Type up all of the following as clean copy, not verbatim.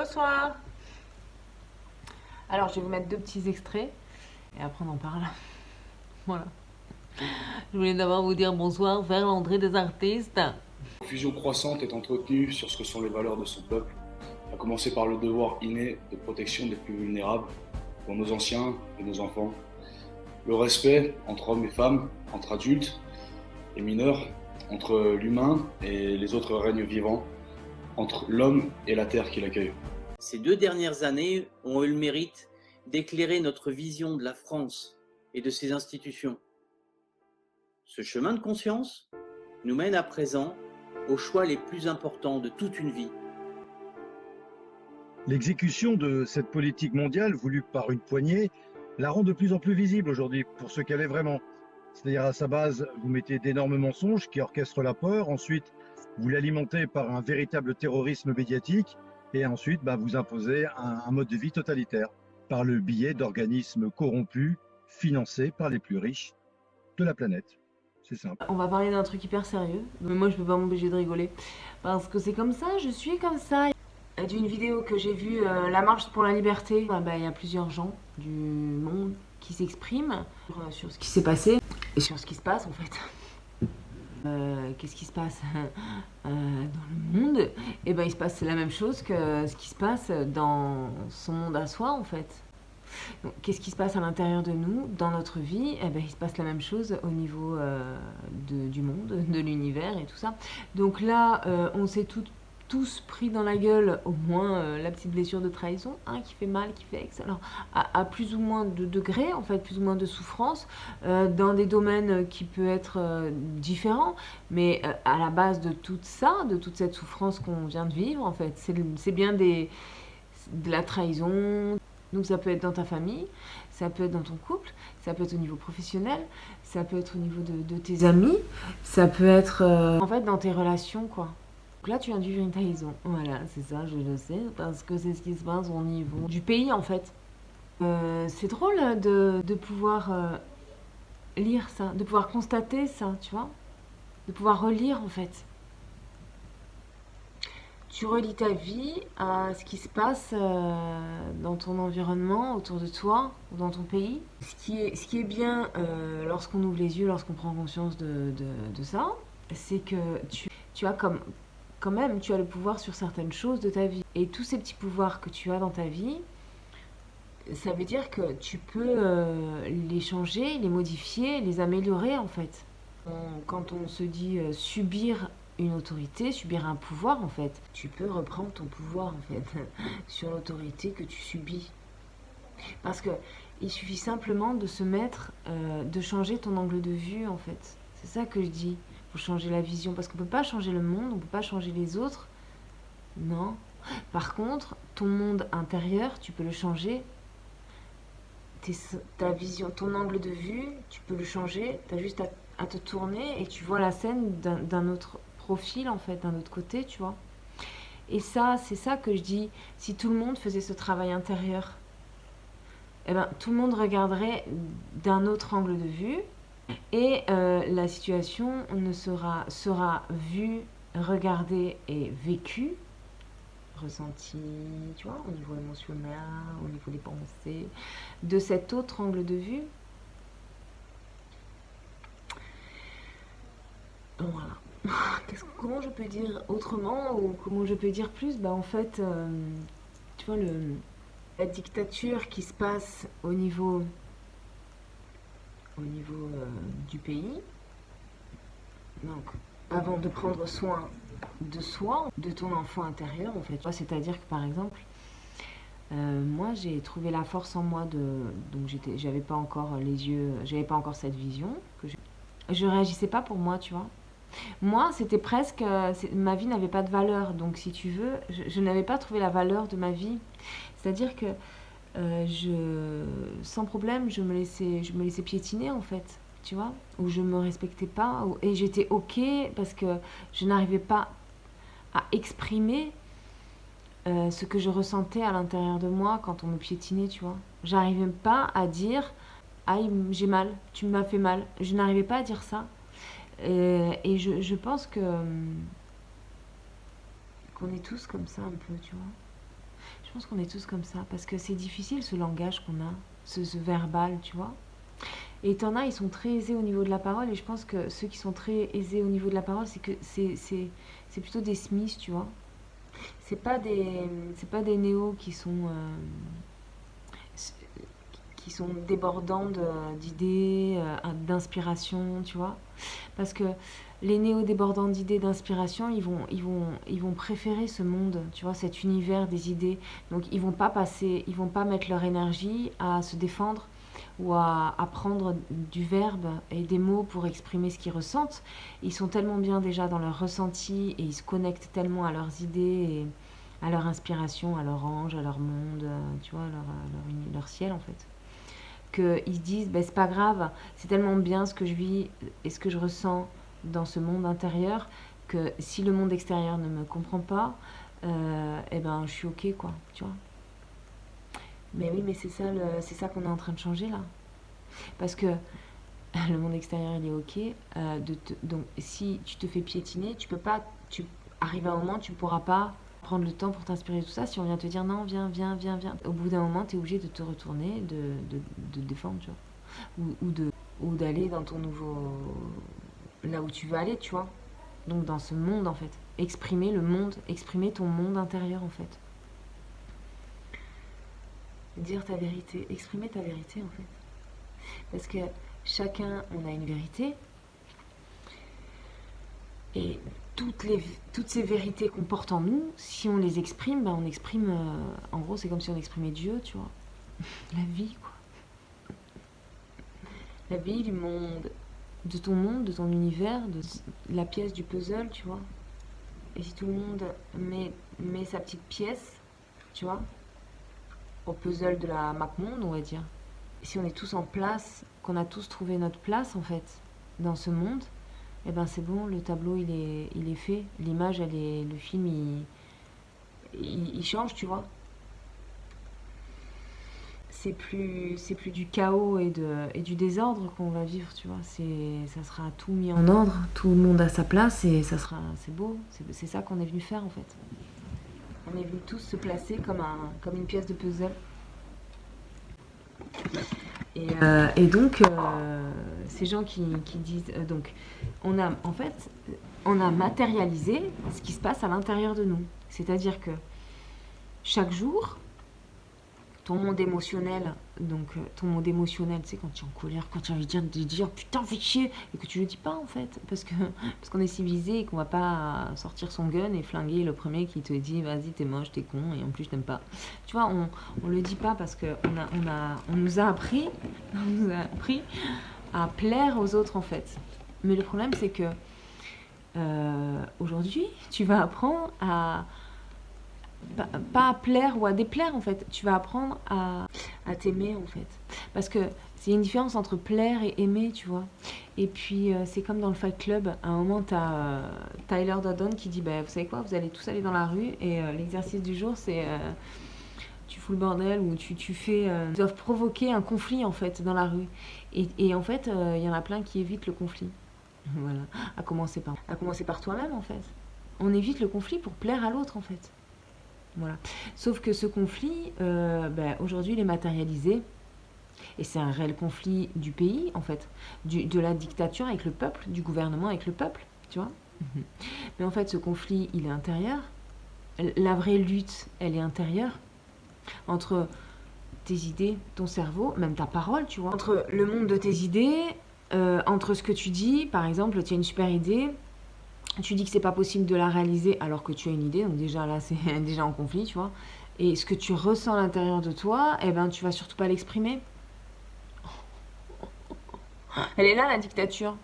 Bonsoir. Alors, je vais vous mettre deux petits extraits et après on en parle. Voilà. Je voulais d'abord vous dire bonsoir vers l'entrée des artistes. La confusion croissante est entretenue sur ce que sont les valeurs de son peuple, à commencer par le devoir inné de protection des plus vulnérables, dont nos anciens et nos enfants, le respect entre hommes et femmes, entre adultes et mineurs, entre l'humain et les autres règnes vivants, entre l'homme et la terre qui l'accueille. Ces 2 dernières années ont eu le mérite d'éclairer notre vision de la France et de ses institutions. Ce chemin de conscience nous mène à présent aux choix les plus importants de toute une vie. L'exécution de cette politique mondiale voulue par une poignée la rend de plus en plus visible aujourd'hui pour ce qu'elle est vraiment. C'est-à-dire à sa base, vous mettez d'énormes mensonges qui orchestrent la peur, ensuite vous l'alimentez par un véritable terrorisme médiatique et ensuite vous imposez un mode de vie totalitaire par le biais d'organismes corrompus financés par les plus riches de la planète. C'est simple. On va parler d'un truc hyper sérieux, mais moi je peux pas m'empêcher de rigoler parce que c'est comme ça, je suis comme ça. D'une vidéo que j'ai vue, la marche pour la liberté, il y a plusieurs gens du monde qui s'expriment sur ce qui s'est passé et sur ce qui se passe en fait. Qu'est-ce qui se passe dans le monde? Et ben il se passe la même chose que ce qui se passe dans son monde à soi en fait. Qu'est-ce qui se passe à l'intérieur de nous, dans notre vie? Eh ben, il se passe la même chose au niveau du monde, de l'univers et tout ça. Donc là, on s'est tous pris dans la gueule au moins la petite blessure de trahison, hein, qui fait mal, qui fait ex. Alors, à plus ou moins de degrés, en fait, plus ou moins de souffrance, dans des domaines qui peuvent être différents, mais à la base de tout ça, de toute cette souffrance qu'on vient de vivre, en fait, c'est bien de la trahison. Donc ça peut être dans ta famille, ça peut être dans ton couple, ça peut être au niveau professionnel, ça peut être au niveau de tes amis, ça peut être en fait dans tes relations quoi. Donc là tu viens de vivre une trahison, voilà c'est ça, je le sais, parce que c'est ce qui se passe au niveau du pays en fait. C'est drôle de pouvoir lire ça, de pouvoir constater ça, tu vois, de pouvoir relire en fait. Tu relis ta vie à ce qui se passe dans ton environnement, autour de toi, ou dans ton pays. Ce qui est bien lorsqu'on ouvre les yeux, lorsqu'on prend conscience de ça, c'est que tu as quand même, tu as le pouvoir sur certaines choses de ta vie. Et tous ces petits pouvoirs que tu as dans ta vie, ça veut dire que tu peux les changer, les modifier, les améliorer en fait. Quand on se dit subir une autorité, subir un pouvoir en fait, tu peux reprendre ton pouvoir en fait sur l'autorité que tu subis. Parce que il suffit simplement de se mettre, de changer ton angle de vue en fait. C'est ça que je dis. Il faut changer la vision parce qu'on peut pas changer le monde, on peut pas changer les autres. Non. Par contre, ton monde intérieur, tu peux le changer. Ta vision, ton angle de vue, tu peux le changer. Tu as juste à te tourner et tu vois la scène d'un autre profil en fait, d'un autre côté, tu vois. Et ça, c'est ça que je dis. Si tout le monde faisait ce travail intérieur, eh ben, tout le monde regarderait d'un autre angle de vue et la situation sera vue, regardée et vécue, ressentie, tu vois, au niveau émotionnel, au niveau des pensées, de cet autre angle de vue. Voilà. Comment je peux dire autrement ou comment je peux dire plus? En fait, tu vois, la dictature qui se passe au niveau du pays. Donc, avant de prendre soin de soi, de ton enfant intérieur, en fait. C'est-à-dire que, par exemple, moi, j'ai trouvé la force en moi donc, j'avais pas encore les yeux, j'avais pas encore cette vision. Je réagissais pas pour moi, tu vois. Moi, c'était presque... ma vie n'avait pas de valeur. Donc, si tu veux, je n'avais pas trouvé la valeur de ma vie. C'est-à-dire que sans problème, je me laissais piétiner, en fait. Tu vois, où je me respectais pas. Et j'étais OK parce que je n'arrivais pas à exprimer ce que je ressentais à l'intérieur de moi quand on me piétinait, tu vois. J'arrivais pas à dire « Aïe, j'ai mal, tu m'as fait mal ». Je n'arrivais pas à dire ça. Et je pense qu'on est tous comme ça un peu, tu vois. Je pense qu'on est tous comme ça, parce que c'est difficile ce langage qu'on a, ce verbal, tu vois. Et t'en as, ils sont très aisés au niveau de la parole, et je pense que ceux qui sont très aisés au niveau de la parole, c'est que c'est plutôt des Smiths, tu vois. C'est pas des néos qui sont débordants d'idées, d'inspiration, tu vois. Parce que les néos débordants d'idées, d'inspiration, ils vont préférer ce monde, tu vois, cet univers des idées. Donc ils vont pas mettre leur énergie à se défendre ou à prendre du verbe et des mots pour exprimer ce qu'ils ressentent. Ils sont tellement bien déjà dans leur ressenti et ils se connectent tellement à leurs idées et à leur inspiration, à leur ange, à leur monde, tu vois, leur ciel en fait. Qu'ils se disent, ben, c'est pas grave, c'est tellement bien ce que je vis et ce que je ressens dans ce monde intérieur que si le monde extérieur ne me comprend pas, eh ben je suis ok quoi, tu vois. Mais oui, mais c'est ça qu'on est en train de changer là. Parce que le monde extérieur il est ok, donc si tu te fais piétiner, tu peux pas, arrive un moment, tu pourras pas prendre le temps pour t'inspirer de tout ça. Si on vient te dire non, viens, viens, viens, viens, au bout d'un moment, tu es obligé de te retourner, de défendre, tu vois. Ou d'aller dans ton nouveau. Là où tu veux aller, tu vois. Donc dans ce monde, en fait. Exprimer le monde, exprimer ton monde intérieur, en fait. Dire ta vérité, exprimer ta vérité, en fait. Parce que chacun, on a une vérité. Et toutes ces vérités qu'on porte en nous, si on les exprime, ben on exprime. En gros, c'est comme si on exprimait Dieu, tu vois. La vie, quoi. La vie du monde. De ton monde, de ton univers, de la pièce du puzzle, tu vois. Et si tout le monde met sa petite pièce, tu vois, au puzzle de la map monde, on va dire. Et si on est tous en place, qu'on a tous trouvé notre place, en fait, dans ce monde, eh ben c'est bon, le tableau il est fait, l'image le film il change, tu vois. C'est plus du chaos et du désordre qu'on va vivre, tu vois. Ça sera tout mis en ordre, tout le monde à sa place et c'est beau. C'est ça qu'on est venu faire en fait. On est venu tous se placer comme une pièce de puzzle. Et donc, ces gens qui disent... donc, on a matérialisé ce qui se passe à l'intérieur de nous. C'est-à-dire que chaque jour, ton monde émotionnel, ton monde émotionnel, tu sais, quand tu es en colère, quand tu as envie de dire putain, fais chier, et que tu le dis pas en fait, parce qu'on est civilisé et qu'on va pas sortir son gun et flinguer le premier qui te dit vas-y, t'es moche, t'es con, et en plus je t'aime pas. Tu vois, on le dit pas parce on nous a appris à plaire aux autres en fait. Mais le problème c'est que aujourd'hui, tu vas apprendre à pas à plaire ou à déplaire en fait, tu vas apprendre à t'aimer en fait, parce que c'est une différence entre plaire et aimer, tu vois. Et puis c'est comme dans le Fight Club, à un moment t'as Tyler Durden qui dit bah, vous savez quoi, vous allez tous aller dans la rue et l'exercice du jour c'est tu fous le bordel ou tu doivent provoquer un conflit en fait dans la rue et en fait il y en a plein qui évitent le conflit. Voilà, à commencer par toi-même en fait. On évite le conflit pour plaire à l'autre en fait. Voilà. Sauf que ce conflit, aujourd'hui, il est matérialisé. Et c'est un réel conflit du pays, en fait. De la dictature avec le peuple, du gouvernement avec le peuple, tu vois. Mais en fait, ce conflit, il est intérieur. La vraie lutte, elle est intérieure. Entre tes idées, ton cerveau, même ta parole, tu vois. Entre le monde de tes idées, entre ce que tu dis, par exemple, tu as une super idée... Tu dis que c'est pas possible de la réaliser alors que tu as une idée, donc déjà là c'est déjà en conflit, tu vois. Et ce que tu ressens à l'intérieur de toi, eh ben tu vas surtout pas l'exprimer. Elle est là la dictature,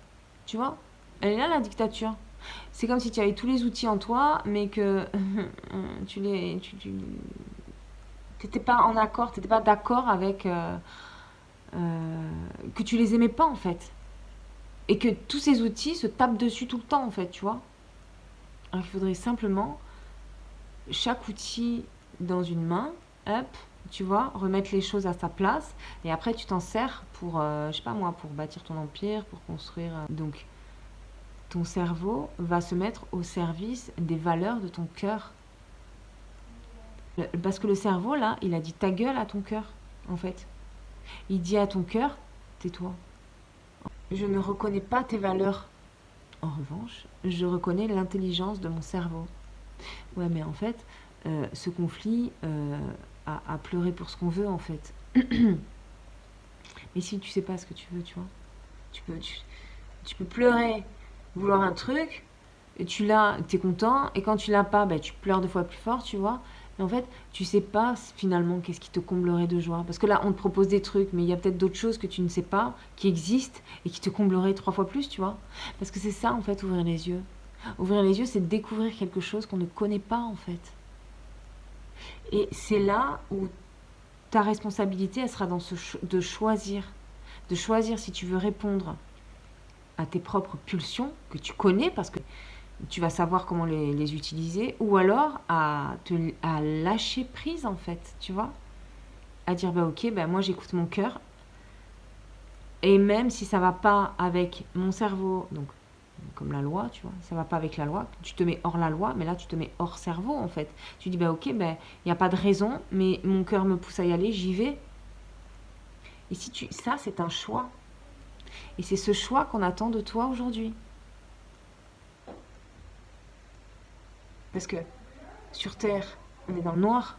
tu vois. Elle est là la dictature. C'est comme si tu avais tous les outils en toi, mais que t'étais pas en accord, t'étais pas d'accord avec que tu les aimais pas en fait. Et que tous ces outils se tapent dessus tout le temps, en fait, tu vois. Alors qu'il faudrait simplement, chaque outil dans une main, hop, tu vois, remettre les choses à sa place. Et après, tu t'en sers pour, je sais pas moi, pour bâtir ton empire, pour construire... Donc, ton cerveau va se mettre au service des valeurs de ton cœur. Parce que le cerveau, là, il a dit ta gueule à ton cœur, en fait. Il dit à ton cœur, tais-toi. Je ne reconnais pas tes valeurs. En revanche, je reconnais l'intelligence de mon cerveau. Ouais, mais en fait, ce conflit a pleuré pour ce qu'on veut, en fait. Mais si tu sais pas ce que tu veux, tu vois, tu peux pleurer, vouloir un truc, et tu l'as, t'es content, et quand tu l'as pas, ben, tu pleures 2 fois plus fort, tu vois. Mais en fait, tu sais pas finalement qu'est-ce qui te comblerait de joie. Parce que là, on te propose des trucs, mais il y a peut-être d'autres choses que tu ne sais pas, qui existent, et qui te combleraient 3 fois plus, tu vois. Parce que c'est ça, en fait, ouvrir les yeux. Ouvrir les yeux, c'est découvrir quelque chose qu'on ne connaît pas, en fait. Et c'est là où ta responsabilité, elle sera dans de choisir. De choisir si tu veux répondre à tes propres pulsions, que tu connais, parce que tu vas savoir comment les utiliser, ou alors à lâcher prise, en fait, tu vois. À dire, bah ok, bah moi j'écoute mon cœur, et même si ça va pas avec mon cerveau, donc comme la loi, tu vois, ça va pas avec la loi, tu te mets hors la loi, mais là tu te mets hors cerveau, en fait. Tu dis, bah ok, bah il n'y a pas de raison, mais mon cœur me pousse à y aller, j'y vais. Et si ça, c'est un choix. Et c'est ce choix qu'on attend de toi aujourd'hui. Parce que sur Terre, on est dans le noir,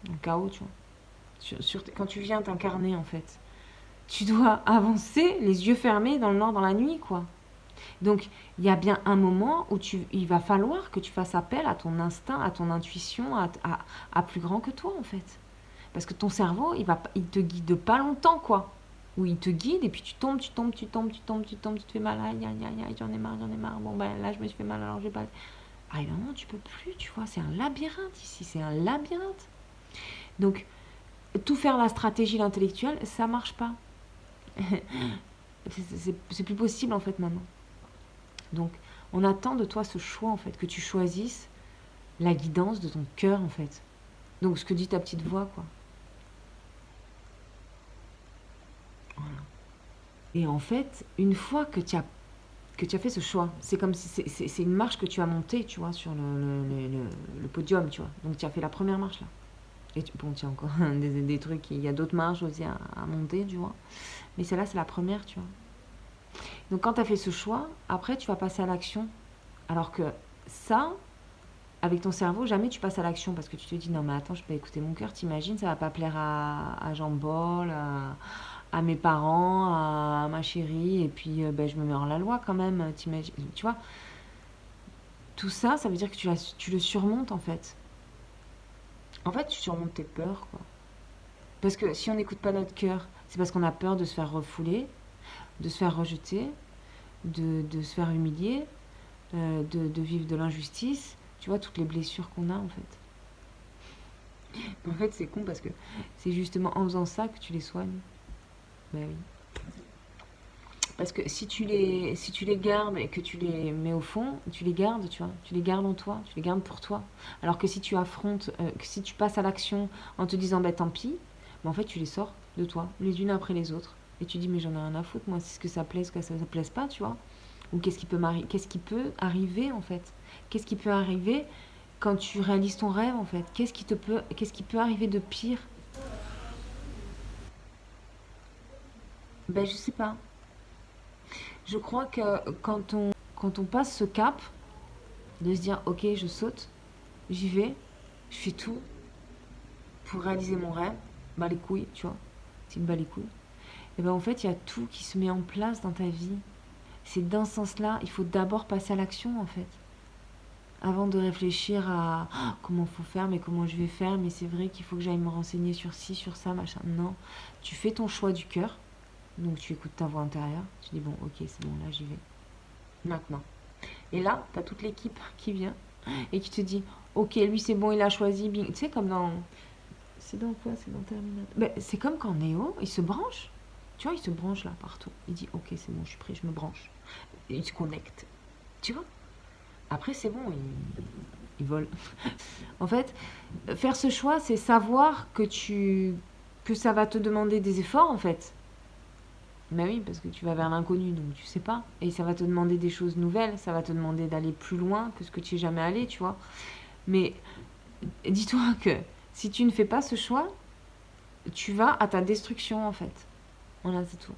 dans le chaos, tu vois. Quand tu viens t'incarner, en fait, tu dois avancer les yeux fermés dans le noir, dans la nuit, quoi. Donc, il y a bien un moment où il va falloir que tu fasses appel à ton instinct, à ton intuition, à plus grand que toi, en fait. Parce que ton cerveau, il te guide pas longtemps, quoi. Où il te guide et puis tu tombes, tu te fais mal, aïe, aïe, aïe, aïe, j'en ai marre, bon ben là je me suis fait mal, alors je vais pas... Ah non, tu peux plus, tu vois, c'est un labyrinthe ici, c'est un labyrinthe. Donc, tout faire la stratégie, l'intellectuel, ça marche pas. C'est plus possible en fait maintenant. Donc, on attend de toi ce choix en fait, que tu choisisses la guidance de ton cœur en fait. Donc, ce que dit ta petite voix, quoi. Voilà. Et en fait, une fois que tu as fait ce choix, c'est comme si c'est une marche que tu as montée, tu vois, sur le podium, tu vois. Donc tu as fait la première marche là. Et bon, tu as encore des trucs, il y a d'autres marches aussi à monter, tu vois. Mais celle-là, c'est la première, tu vois. Donc quand tu as fait ce choix, après tu vas passer à l'action. Alors que ça, avec ton cerveau, jamais tu passes à l'action parce que tu te dis non mais attends, je peux écouter mon cœur, t'imagines, ça va pas plaire à Jean-Paul, à mes parents, à ma chérie, et puis ben, je me mets hors la loi quand même, t'imagines, tu vois. Tout ça, ça veut dire que tu le surmontes en fait. En fait, tu surmontes tes peurs, quoi. Parce que si on n'écoute pas notre cœur, c'est parce qu'on a peur de se faire refouler, de se faire rejeter, de se faire humilier, de vivre de l'injustice. Tu vois, toutes les blessures qu'on a, en fait. En fait, c'est con parce que c'est justement en faisant ça que tu les soignes. Ben oui. Parce que si tu les gardes et que tu les mets au fond, tu les gardes, tu vois. Tu les gardes en toi, tu les gardes pour toi. Alors que si tu affrontes, que si tu passes à l'action en te disant, bah tant pis, bah, en fait, tu les sors de toi, les unes après les autres. Et tu dis, mais j'en ai rien à foutre, moi, c'est ce que ça plaise, que ça plaise pas, tu vois. Ou qu'est-ce qui peut arriver, en fait. Qu'est-ce qui peut arriver quand tu réalises ton rêve, en fait. Qu'est-ce qui peut arriver de pire? Ben, je sais pas. Je crois que quand on passe ce cap, de se dire, ok, je saute, j'y vais, je fais tout pour réaliser mon rêve, bah les couilles, tu vois, c'est une bas les couilles. Et ben en fait, il y a tout qui se met en place dans ta vie. C'est dans ce sens-là, il faut d'abord passer à l'action, en fait. Avant de réfléchir à comment faut faire, mais comment je vais faire, mais c'est vrai qu'il faut que j'aille me renseigner sur ci, sur ça, machin. Non, tu fais ton choix du cœur, donc tu écoutes ta voix intérieure, tu dis bon, ok, c'est bon, là j'y vais. Maintenant. Et là, tu as toute l'équipe qui vient et qui te dit ok, lui c'est bon, il a choisi, bing. Tu sais, comme dans. C'est dans quoi? C'est dans Terminator. Ben, c'est comme quand Neo, il se branche. Tu vois, il se branche là partout. Il dit ok, c'est bon, je suis prêt, je me branche. Et il se connecte. Tu vois? Après, c'est bon, il vole. En fait, faire ce choix, c'est savoir que ça va te demander des efforts, en fait. Ben oui, parce que tu vas vers l'inconnu, donc tu sais pas. Et ça va te demander des choses nouvelles, ça va te demander d'aller plus loin que ce que tu es jamais allé, tu vois. Mais dis-toi que si tu ne fais pas ce choix, tu vas à ta destruction en fait. Voilà, c'est tout.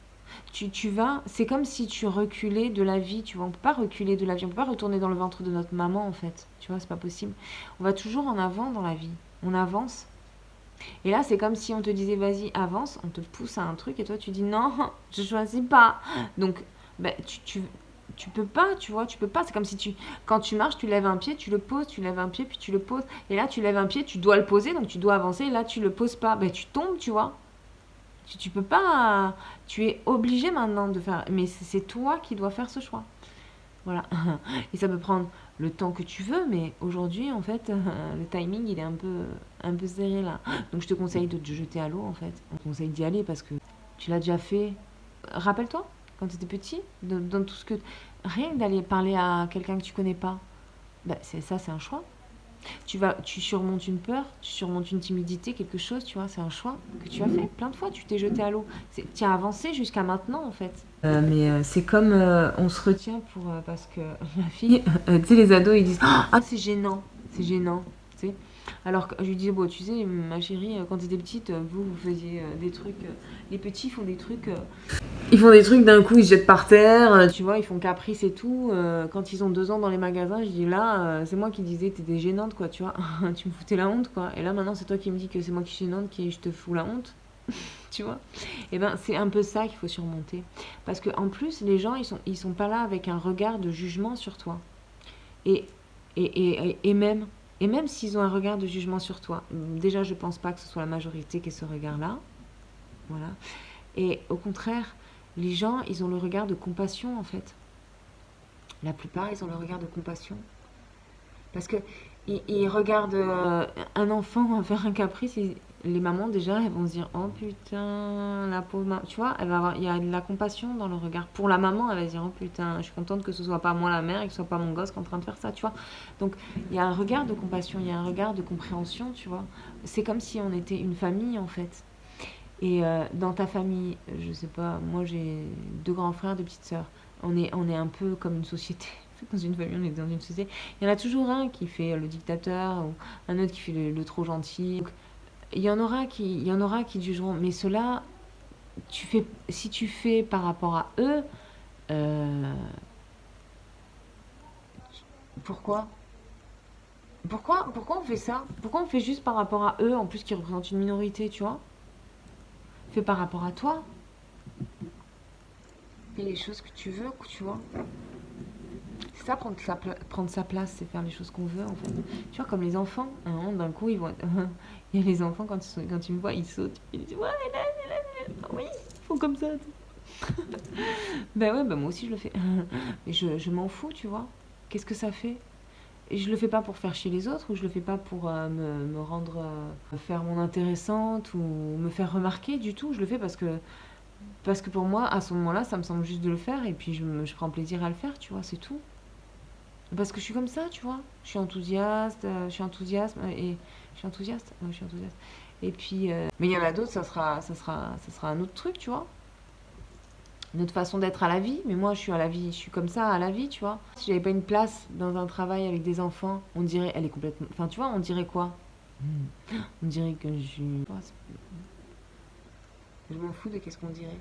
Tu vas, c'est comme si tu reculais de la vie, tu vois. On peut pas reculer de la vie, on peut pas retourner dans le ventre de notre maman en fait. Tu vois, c'est pas possible. On va toujours en avant dans la vie. On avance. Et là, c'est comme si on te disait, vas-y, avance, on te pousse à un truc et toi, tu dis, non, je choisis pas. Donc, ben, tu peux pas, tu vois, tu peux pas. C'est comme si quand tu marches, tu lèves un pied, tu le poses, tu lèves un pied, puis tu le poses. Et là, tu lèves un pied, tu dois le poser, donc tu dois avancer. Et là, tu le poses pas. Ben, tu tombes, tu vois. Tu peux pas. Tu es obligé maintenant de faire. Mais c'est toi qui dois faire ce choix. Voilà. Et ça peut prendre le temps que tu veux, mais aujourd'hui, en fait, le timing, il est un peu serré là. Donc je te conseille de te jeter à l'eau, en fait. On te conseille d'y aller parce que tu l'as déjà fait. Rappelle-toi, quand tu étais petit, dans tout ce que... Rien que d'aller parler à quelqu'un que tu connais pas, bah, c'est un choix. Tu surmontes une peur, tu surmontes une timidité, quelque chose, tu vois, c'est un choix que tu as fait. Plein de fois, tu t'es jeté à l'eau. Tu as avancé jusqu'à maintenant, en fait. Mais c'est comme on se retient pour. Parce que ma fille, tu sais, les ados, ils disent ah, c'est gênant, tu sais. Alors que je lui dis, bon, tu sais, ma chérie, quand tu étais petite, vous faisiez des trucs. Les petits font des trucs. Ils font des trucs d'un coup, ils se jettent par terre, tu vois, ils font caprice et tout. Quand ils ont 2 ans dans les magasins, je dis là, c'est moi qui disais t'étais gênante, quoi, tu vois. Tu me foutais la honte, quoi. Et là, maintenant, c'est toi qui me dis que c'est moi qui suis gênante, je te fous la honte, tu vois. Et ben, c'est un peu ça qu'il faut surmonter. Parce que en plus, les gens, ils sont pas là avec un regard de jugement sur toi. Et, et même, et même s'ils ont un regard de jugement sur toi, déjà, je pense pas que ce soit la majorité qui ait ce regard-là. Voilà. Et au contraire, les gens, ils ont le regard de compassion, en fait. La plupart, ils ont le regard de compassion. Parce que ils regardent un enfant faire un caprice, les mamans, déjà, elles vont se dire, oh putain, la pauvre maman. Tu vois, il y a de la compassion dans le regard. Pour la maman, elle va se dire, oh putain, je suis contente que ce soit pas moi la mère et que ce soit pas mon gosse qui est en train de faire ça, tu vois. Donc, il y a un regard de compassion, il y a un regard de compréhension, tu vois. C'est comme si on était une famille, en fait. Et dans ta famille, je sais pas, moi j'ai 2 grands frères, 2 petites sœurs. On est un peu comme une société. Dans une famille, on est dans une société. Il y en a toujours un qui fait le dictateur, ou un autre qui fait le trop gentil. Donc, il y en aura qui jugeront. Mais cela, si tu fais par rapport à eux, euh, pourquoi pourquoi on fait ça? Pourquoi on fait juste par rapport à eux, en plus qui représentent une minorité, tu vois? Fais par rapport à toi. Fais les choses que tu veux, tu vois. C'est ça, prendre sa place, c'est faire les choses qu'on veut, en fait. Tu vois, comme les enfants, hein, d'un coup, ils vont... Il y a les enfants, quand ils me voient, ils sautent. Ils disent, ouais, oui, ils font comme ça. Ben ouais, ben moi aussi, je le fais. Mais je m'en fous, tu vois. Qu'est-ce que ça fait? Et je le fais pas pour faire chier les autres, ou je le fais pas pour me rendre... faire mon intéressante, ou me faire remarquer du tout. Je le fais parce que pour moi, à ce moment-là, ça me semble juste de le faire, et puis je prends plaisir à le faire, tu vois, c'est tout. Parce que je suis comme ça, tu vois. Je suis enthousiaste, je suis enthousiaste, et je suis enthousiaste, ouais, je suis enthousiaste. Et puis, mais il y en a d'autres, ça sera un autre truc, tu vois. Une autre façon d'être à la vie. Mais moi, je suis à la vie, je suis comme ça à la vie, tu vois. Si j'avais pas une place dans un travail avec des enfants, on dirait, elle est complètement, enfin, tu vois, on dirait quoi? On dirait que je m'en fous de qu'est-ce qu'on dirait.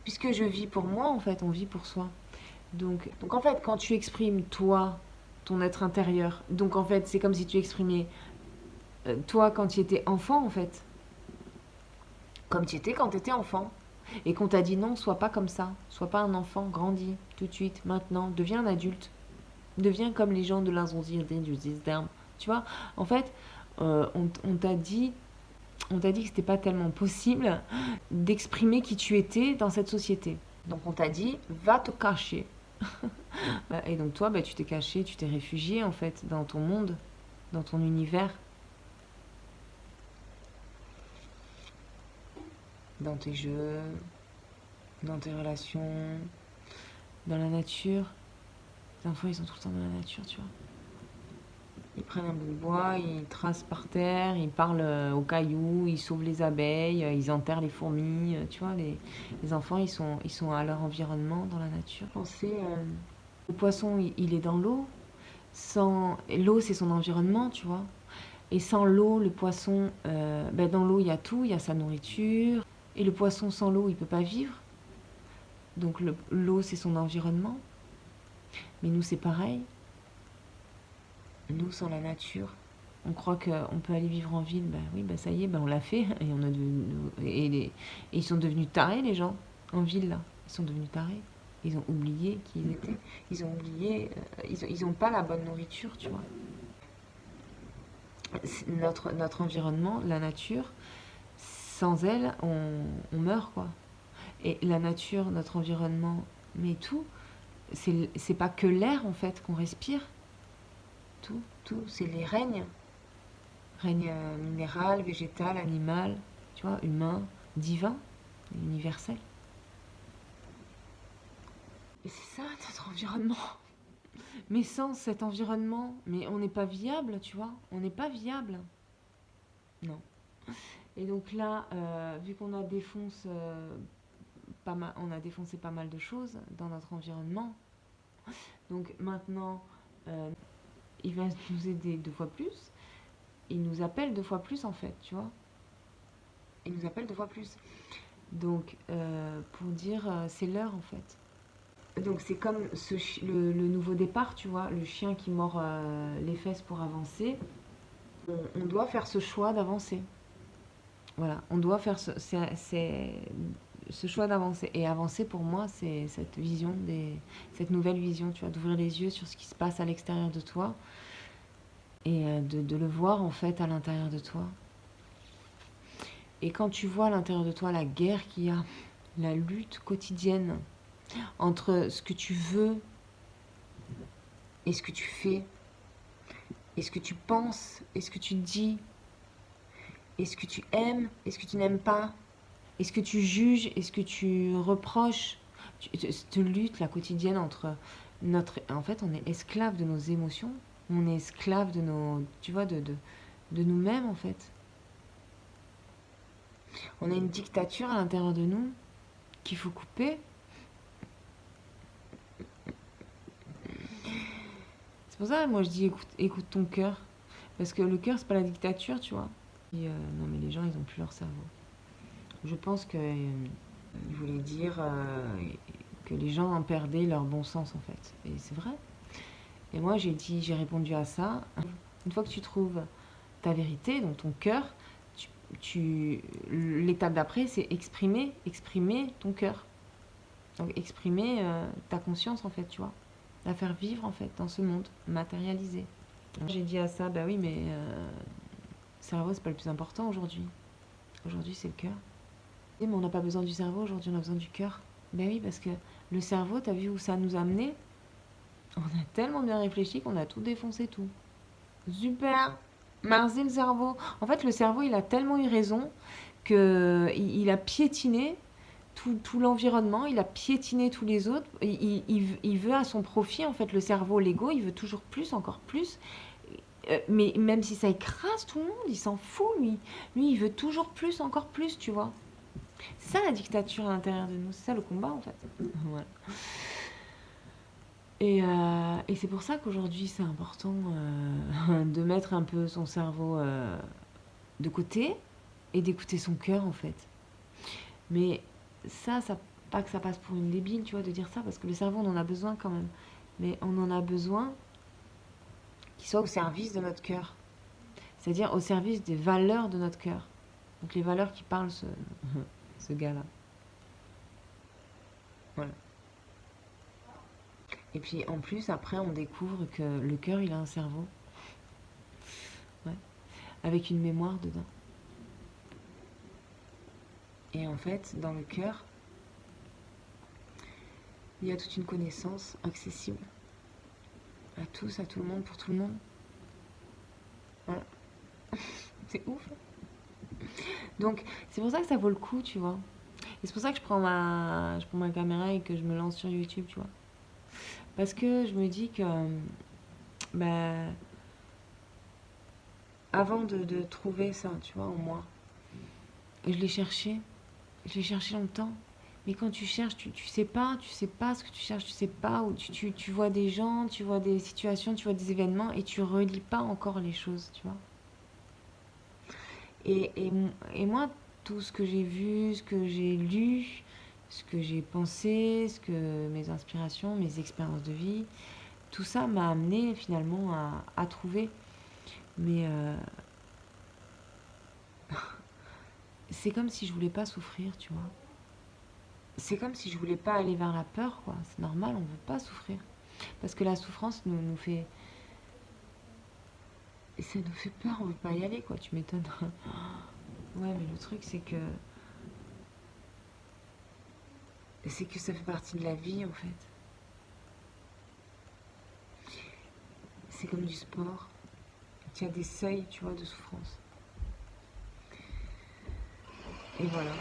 Puisque je vis pour moi, en fait, on vit pour soi. Donc en fait, quand tu exprimes toi, ton être intérieur, donc en fait, c'est comme si tu exprimais toi quand tu étais enfant, en fait. Comme tu étais quand tu étais enfant. Et qu'on t'a dit non, sois pas comme ça. Sois pas un enfant, grandis tout de suite, maintenant. Deviens un adulte. Deviens comme les gens de l'incendie du système. Tu vois, en fait, on t'a dit. On t'a dit que c'était pas tellement possible d'exprimer qui tu étais dans cette société. Donc on t'a dit, va te cacher. Et donc toi, tu t'es caché, tu t'es réfugié en fait dans ton monde, dans ton univers, dans tes jeux, dans tes relations, dans la nature. Les enfants, ils sont tout le temps dans la nature, tu vois. Ils prennent un bout de bois, ils tracent par terre, ils parlent aux cailloux, ils sauvent les abeilles, ils enterrent les fourmis. Tu vois, les enfants, ils sont à leur environnement, dans la nature. Pensez, le poisson, il est dans l'eau. L'eau, c'est son environnement, tu vois. Et sans l'eau, le poisson, dans l'eau, il y a tout, il y a sa nourriture. Et le poisson, sans l'eau, il ne peut pas vivre. Donc l'eau, c'est son environnement. Mais nous, c'est pareil. Nous, sans la nature, on croit qu'on peut aller vivre en ville. Oui, ça y est, on l'a fait. Et ils sont devenus tarés, les gens, en ville, là. Ils sont devenus tarés. Ils ont oublié qui ils étaient. Ils ont oublié... ils ont pas la bonne nourriture, tu vois. Notre environnement, la nature, sans elle, on meurt, quoi. Et la nature, notre environnement, mais tout, c'est pas que l'air, en fait, qu'on respire. Tout, c'est les règnes. Règne minéral, végétal, animal, tu vois, humain, divin, universel. Et c'est ça, notre environnement. Mais sans cet environnement, mais on n'est pas viable, tu vois. On n'est pas viable. Non. Et donc là, vu qu'on a défoncé pas mal de choses dans notre environnement, donc maintenant, il va nous aider 2 fois plus. Il nous appelle 2 fois plus, en fait, tu vois. Il nous appelle 2 fois plus. Donc, pour dire, c'est l'heure, en fait. Donc c'est comme le nouveau départ, tu vois, le chien qui mord les fesses pour avancer. On doit faire ce choix d'avancer. Voilà, on doit faire ce choix d'avancer. Et avancer, pour moi, c'est cette vision, cette nouvelle vision, tu vois, d'ouvrir les yeux sur ce qui se passe à l'extérieur de toi et de le voir, en fait, à l'intérieur de toi. Et quand tu vois à l'intérieur de toi la guerre qu'il y a, la lutte quotidienne entre ce que tu veux et ce que tu fais, et ce que tu penses, et ce que tu dis, et ce que tu aimes, et ce que tu n'aimes pas, et ce que tu juges, et ce que tu reproches, cette lutte la quotidienne entre en fait, on est esclave de nos émotions, on est esclave de nos, tu vois, de nous-mêmes, en fait. On a une dictature à l'intérieur de nous qu'il faut couper. C'est pour ça que moi je dis écoute ton cœur. Parce que le cœur, c'est pas la dictature, tu vois. Et, non, mais les gens, ils ont plus leur cerveau. Je pense qu'il voulait dire que les gens en perdaient leur bon sens, en fait. Et c'est vrai. Et moi, j'ai répondu à ça. Une fois que tu trouves ta vérité, donc ton cœur, l'étape d'après, c'est exprimer ton cœur. Donc exprimer ta conscience, en fait, tu vois. La faire vivre, en fait, dans ce monde, matérialisé. J'ai dit à ça, oui, mais le cerveau, c'est pas le plus important aujourd'hui. Aujourd'hui, c'est le cœur. Mais on n'a pas besoin du cerveau, aujourd'hui, on a besoin du cœur. Oui, parce que le cerveau, t'as vu où ça nous a amené? On a tellement bien réfléchi qu'on a tout défoncé, tout. Super! Merci le cerveau. En fait, le cerveau, il a tellement eu raison qu'il a piétiné tout l'environnement, il a piétiné tous les autres. Il veut à son profit, en fait, le cerveau, l'ego, il veut toujours plus, encore plus. Mais même si ça écrase tout le monde, il s'en fout, lui. Lui, il veut toujours plus, encore plus, tu vois. C'est ça la dictature à l'intérieur de nous, c'est ça le combat, en fait. Voilà. Et c'est pour ça qu'aujourd'hui, c'est important de mettre un peu son cerveau de côté et d'écouter son cœur, en fait. Mais ça, pas que ça passe pour une débile, tu vois, de dire ça, parce que le cerveau, on en a besoin quand même. Mais on en a besoin qu'il soit au service de notre cœur. C'est-à-dire au service des valeurs de notre cœur. Donc les valeurs qui parlent ce gars-là. Voilà. Et puis en plus, après, on découvre que le cœur, il a un cerveau. Ouais. Avec une mémoire dedans. Et en fait, dans le cœur, il y a toute une connaissance accessible. À tous, à tout le monde, pour tout le monde. Voilà. C'est ouf. Donc, c'est pour ça que ça vaut le coup, tu vois. Et c'est pour ça que je prends ma caméra et que je me lance sur YouTube, tu vois. Parce que je me dis que, avant de trouver ça, tu vois, en moi, je l'ai cherché longtemps. Mais quand tu cherches, tu sais pas ce que tu cherches, tu sais pas où tu vois des gens, tu vois des situations, tu vois des événements et tu relis pas encore les choses, tu vois. Et moi, tout ce que j'ai vu, ce que j'ai lu, ce que j'ai pensé, mes inspirations, mes expériences de vie, tout ça m'a amené finalement à trouver. Mais c'est comme si je voulais pas souffrir, tu vois. C'est comme si je voulais pas aller vers la peur, quoi. C'est normal, on veut pas souffrir. Parce que la souffrance nous fait... Et ça nous fait peur, on veut pas y aller, quoi. Tu m'étonnes. Ouais, mais le truc, c'est que ça fait partie de la vie, en fait. C'est comme du sport. Il y a des seuils, tu vois, de souffrance. Et voilà.